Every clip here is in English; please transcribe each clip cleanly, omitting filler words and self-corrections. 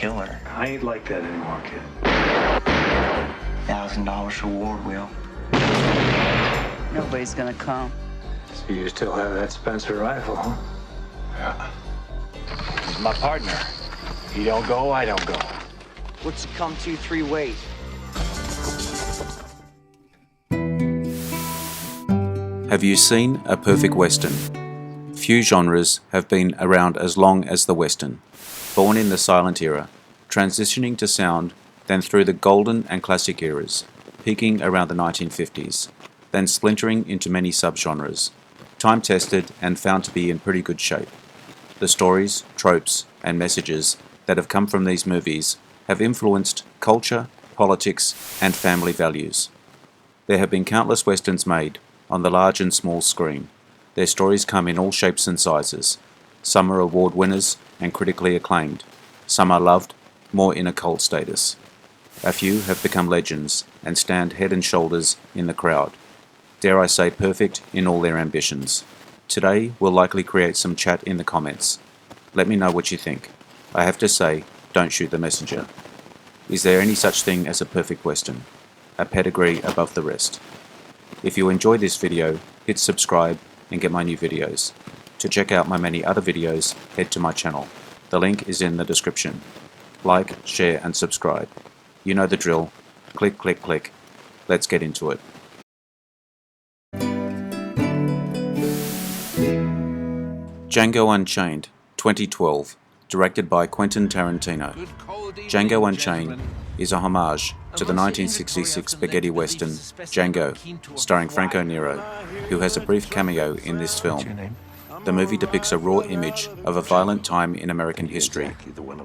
killer. I ain't like that anymore, kid. $1,000 reward, Will. Nobody's gonna come. So you still have that Spencer rifle, huh? Yeah. He's my partner. He don't go, I don't go. What's it come to 3 ways? Have you seen a perfect Western? Few genres have been around as long as the Western. Born in the silent era, transitioning to sound, then through the golden and classic eras, peaking around the 1950s, then splintering into many subgenres, time-tested and found to be in pretty good shape. The stories, tropes, and messages that have come from these movies have influenced culture, politics, and family values. There have been countless Westerns made on the large and small screen. Their stories come in all shapes and sizes. Some are award winners and critically acclaimed. Some are loved, more in a cult status. A few have become legends and stand head and shoulders in the crowd. Dare I say perfect in all their ambitions. Today we'll likely create some chat in the comments. Let me know what you think. I have to say, don't shoot the messenger. Is there any such thing as a perfect Western? A pedigree above the rest? If you enjoyed this video, hit subscribe and get my new videos. To check out my many other videos, head to my channel. The link is in the description. Like, share and subscribe. You know the drill. Click, click, click. Let's get into it. Jango Unchained, 2012, directed by Quentin Tarantino. Jango Unchained is a homage to the 1966 spaghetti western Jango, starring Franco Nero, who has a brief cameo in this film. The movie depicts a raw image of a violent time in American history,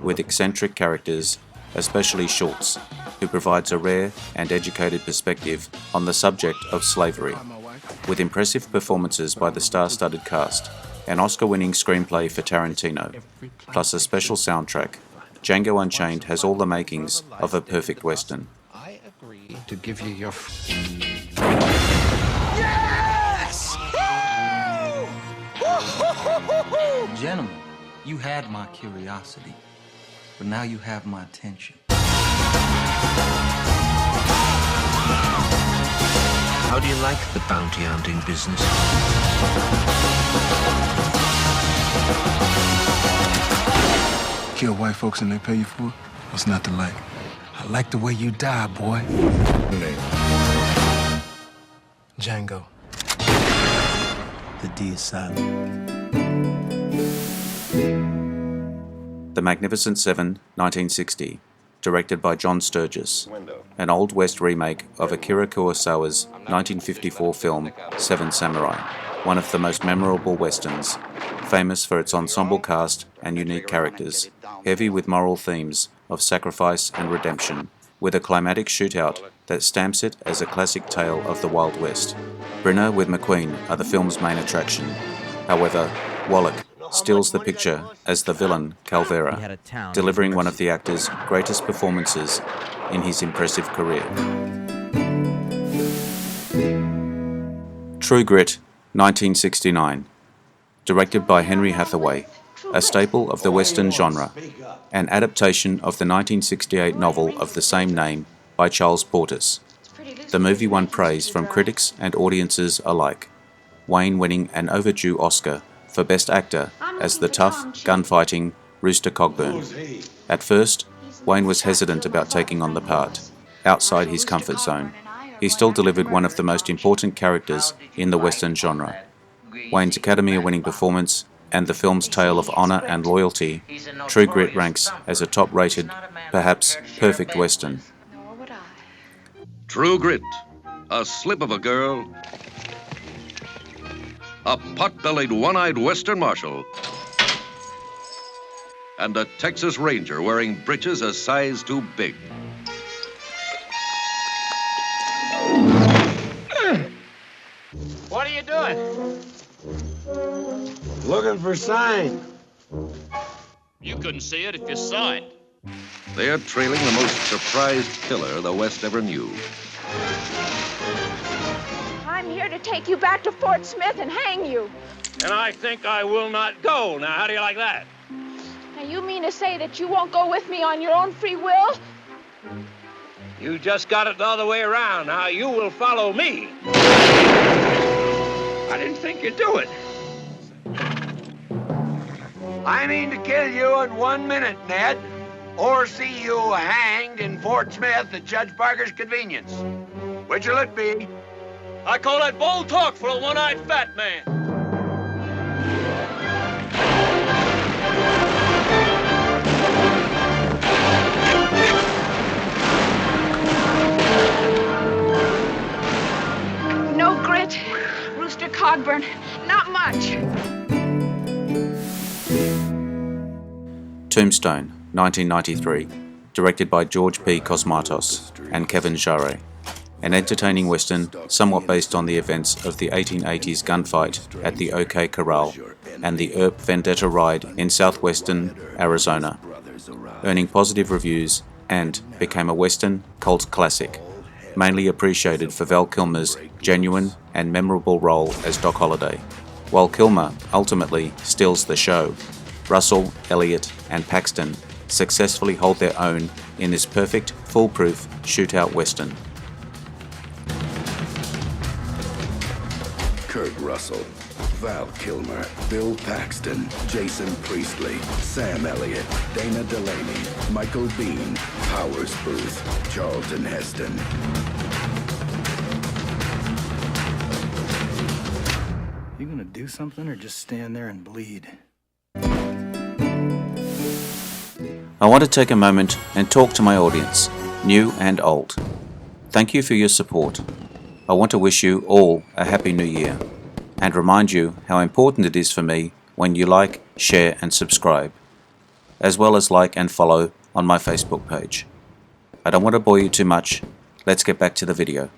with eccentric characters, especially Schultz, who provides a rare and educated perspective on the subject of slavery. With impressive performances by the star-studded cast, an Oscar-winning screenplay for Tarantino, plus a special soundtrack, Jango Unchained has all the makings of a perfect Western. I agree to give you your... Yes! Gentlemen, you had my curiosity, but now you have my attention. How do you like the bounty hunting business? Kill white folks and they pay you for it? What's not to like? I like the way you die, boy. Name. Jango. The D is silent. The Magnificent Seven, 1960, directed by John Sturges, an Old West remake of Akira Kurosawa's 1954 film Seven Samurai, one of the most memorable westerns, famous for its ensemble cast and unique characters, heavy with moral themes of sacrifice and redemption, with a climatic shootout that stamps it as a classic tale of the Wild West. Brenner with McQueen are the film's main attraction. However, Wallach steals the picture as the villain, Calvera, delivering one of the actor's greatest performances in his impressive career. True Grit, 1969, directed by Henry Hathaway, a staple of the Western genre, an adaptation of the 1968 novel of the same name by Charles Portis. The movie won praise from critics and audiences alike, Wayne winning an overdue Oscar for Best Actor as the tough, gunfighting Rooster Cogburn. At first, Wayne was hesitant about taking on the part, outside his comfort zone. He still delivered one of the most important characters in the Western genre. Wayne's Academy-winning performance and the film's tale of honor and loyalty, True Grit ranks as a top-rated, perhaps perfect Western. True Grit, a slip of a girl, a pot-bellied, one-eyed Western Marshal, and a Texas Ranger wearing breeches a size too big. What are you doing? Looking for sign. You couldn't see it if you saw it. They're trailing the most surprised killer the West ever knew. I'm here to take you back to Fort Smith and hang you. And I think I will not go. Now, how do you like that? Now, you mean to say that you won't go with me on your own free will? You just got it the other way around. Now you will follow me. I didn't think you'd do it. I mean to kill you in 1 minute, Ned. Or see you hanged in Fort Smith at Judge Parker's convenience. Which'll it be? I call that bold talk for a one-eyed fat man. No grit, Rooster Cogburn. Not much. Tombstone, 1993, directed by George P. Cosmatos and Kevin Jarre. An entertaining western somewhat based on the events of the 1880s gunfight at the OK Corral and the Earp Vendetta ride in southwestern Arizona, earning positive reviews and became a western cult classic, mainly appreciated for Val Kilmer's genuine and memorable role as Doc Holliday. While Kilmer ultimately steals the show, Russell, Elliott, and Paxton successfully hold their own in this perfect, foolproof shootout western. Kurt Russell, Val Kilmer, Bill Paxton, Jason Priestley, Sam Elliott, Dana Delaney, Michael Bean, Powers Booth, Charlton Heston. You gonna do something or just stand there and bleed? I want to take a moment and talk to my audience, new and old. Thank you for your support. I want to wish you all a Happy New Year and remind you how important it is for me when you like, share and subscribe, as well as like and follow on my Facebook page. I don't want to bore you too much. Let's get back to the video.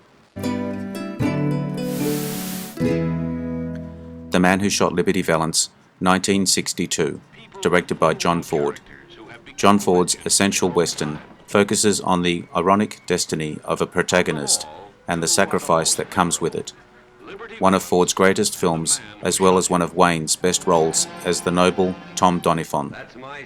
The Man Who Shot Liberty Valance, 1962, directed by John Ford. John Ford's essential western focuses on the ironic destiny of a protagonist and the sacrifice that comes with it. One of Ford's greatest films, as well as one of Wayne's best roles as the noble Tom Doniphan.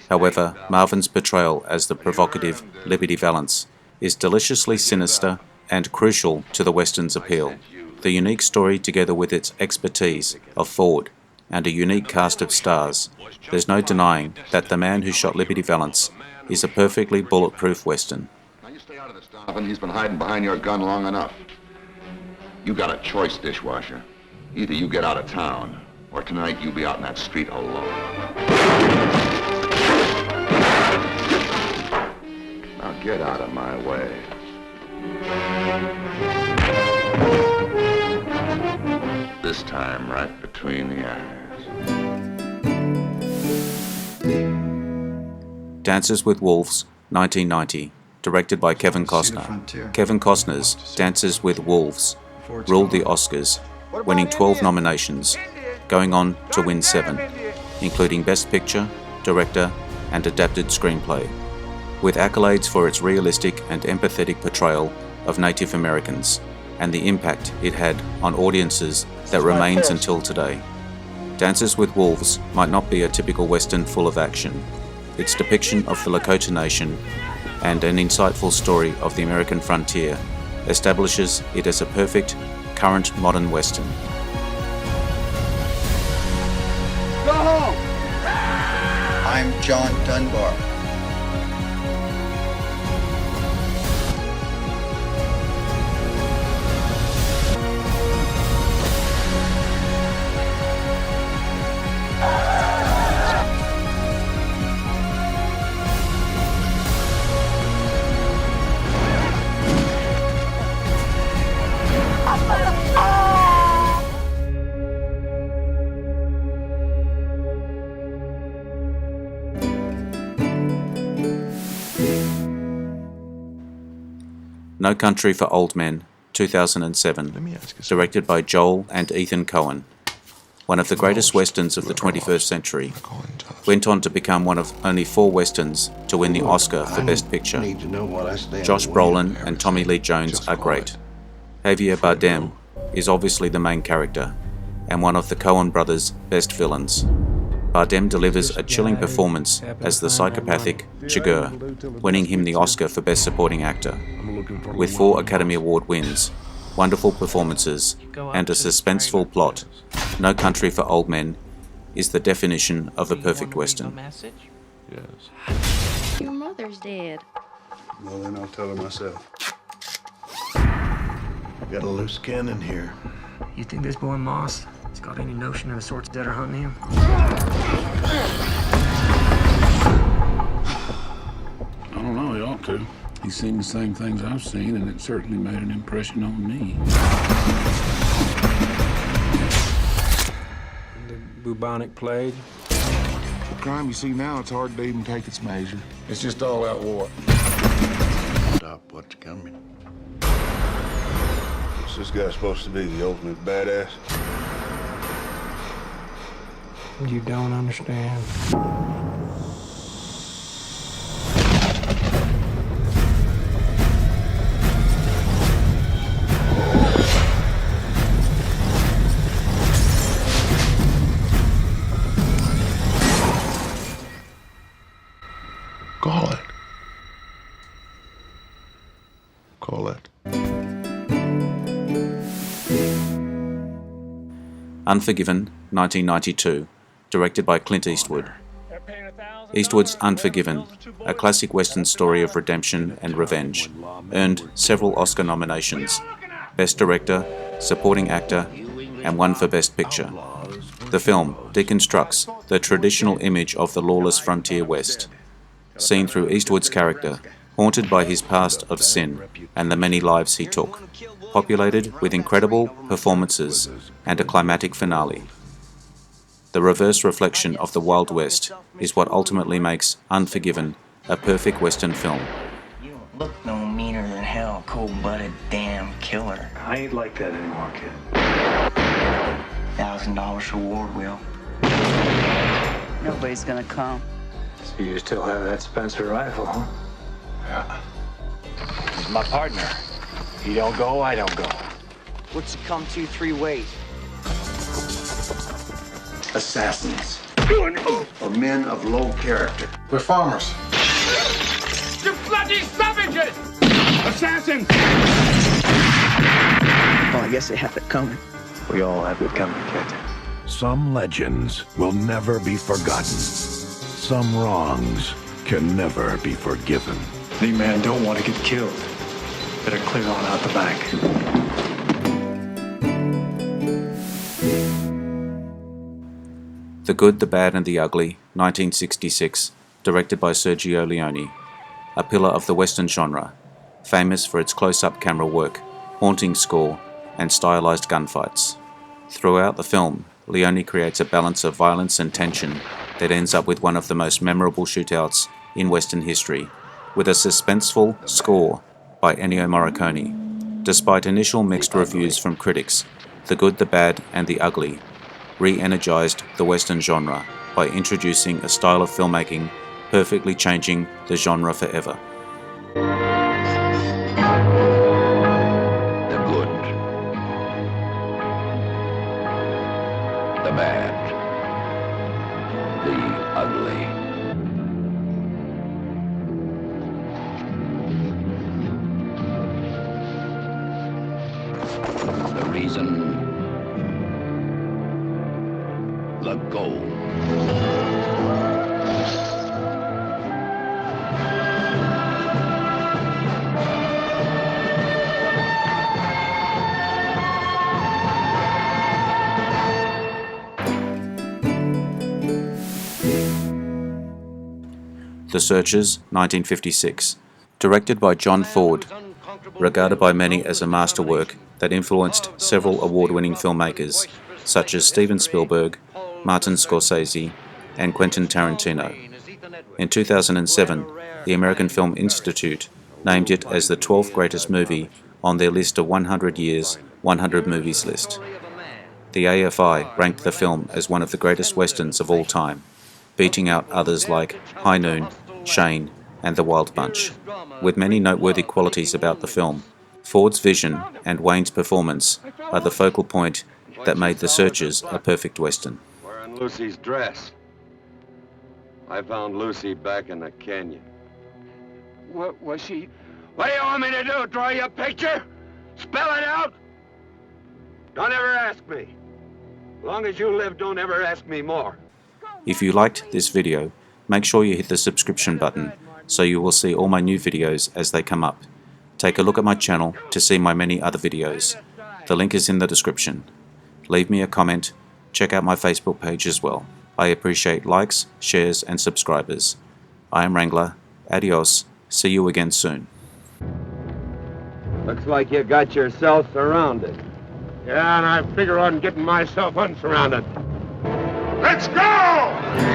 However, Marvin's portrayal as the provocative Liberty Valance is deliciously sinister and crucial to the western's appeal. The unique story, together with its expertise of Ford and a unique cast of stars, there's no denying that The Man Who Shot Liberty Valance is a perfectly bulletproof western. Now you stay out of this, Donovan. He's been hiding behind your gun long enough. You got a choice, dishwasher. Either you get out of town, or tonight you be out in that street alone. Now get out of my way. This time, right between the eyes. Dances with Wolves, 1990, directed by Kevin Costner. Kevin Costner's Dances with Wolves ruled the Oscars, winning 12 nominations, going on to win 7, including Best Picture, Director, and Adapted Screenplay, with accolades for its realistic and empathetic portrayal of Native Americans and the impact it had on audiences that remains until today. Dances with Wolves might not be a typical Western full of action. Its depiction of the Lakota Nation and an insightful story of the American frontier establishes it as a perfect, current modern Western. Go home! I'm John Dunbar. No Country for Old Men, 2007, directed by Joel and Ethan Coen. One of the greatest westerns of the 21st century, went on to become one of only 4 westerns to win the Oscar for Best Picture. Josh Brolin and Tommy Lee Jones are great. Javier Bardem is obviously the main character, and one of the Coen brothers' best villains. Bardem delivers a chilling performance as the psychopathic Chigurh, winning him the Oscar for Best Supporting Actor. With 4 Academy Award wins, wonderful performances, and a suspenseful plot, No Country for Old Men is the definition of a perfect Western. Yes. Your mother's dead. Well, then I'll tell her myself. Got a loose cannon here. You think this boy Moss has got any notion of the sorts that are hunting him? I don't know, he ought to. He's seen the same things I've seen, and it certainly made an impression on me. The bubonic plague. The crime you see now, it's hard to even take its measure. It's just all-out war. Stop what's coming. What's this guy supposed to be, the ultimate badass? You don't understand. Call it. Call it. Unforgiven, 1992, directed by Clint Eastwood. Eastwood's Unforgiven, a classic Western story of redemption and revenge, earned several Oscar nominations, Best Director, Supporting Actor, and one for Best Picture. The film deconstructs the traditional image of the lawless frontier West, seen through Eastwood's character, haunted by his past of sin and the many lives he took, populated with incredible performances and a climatic finale. The reverse reflection of the Wild West is what ultimately makes Unforgiven a perfect Western film. You don't look no meaner than hell, cold-blooded damn killer. I ain't like that anymore, kid. $1,000 reward, Will. Nobody's gonna come. So you still have that Spencer rifle, huh? Yeah. He's my partner. He don't go, I don't go. What's it come to 3 ways? Assassins. Or men of low character. We're farmers. You bloody savages! Assassins! Well, I guess they have it coming. We all have it coming, kid. Some legends will never be forgotten. Some wrongs can never be forgiven. Any man don't want to get killed. Better clear on out the back. The Good, the Bad and the Ugly, 1966, directed by Sergio Leone, a pillar of the Western genre, famous for its close-up camera work, haunting score, and stylized gunfights. Throughout the film, Leone creates a balance of violence and tension that ends up with one of the most memorable shootouts in Western history, with a suspenseful score by Ennio Morricone. Despite initial mixed reviews from critics, The Good, the Bad and the Ugly re-energized the Western genre by introducing a style of filmmaking perfectly changing the genre forever. The good, the bad, the ugly. The reason, the goal. The Searchers, 1956, directed by John Ford, regarded by many as a masterwork that influenced several award-winning filmmakers such as Steven Spielberg, Martin Scorsese, and Quentin Tarantino. In 2007, the American Film Institute named it as the 12th greatest movie on their list of 100 years, 100 movies list. The AFI ranked the film as one of the greatest westerns of all time, beating out others like High Noon, Shane, and The Wild Bunch. With many noteworthy qualities about the film, Ford's vision and Wayne's performance are the focal point that made The Searchers a perfect western. Wearing Lucy's dress. I found Lucy back in the canyon. What was she? What do you want me to do? Draw you a picture? Spell it out? Don't ever ask me. As long as you live, don't ever ask me more. If you liked this video, make sure you hit the subscription button so you will see all my new videos as they come up. Take a look at my channel to see my many other videos. The link is in the description. Leave me a comment. Check out my Facebook page as well. I appreciate likes, shares and subscribers. I am Wrangler. Adios. See you again soon. Looks like you got yourself surrounded. Yeah, and I figure on getting myself unsurrounded. Let's go!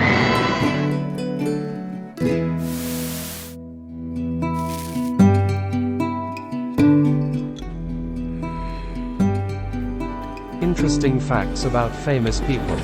Interesting facts about famous people.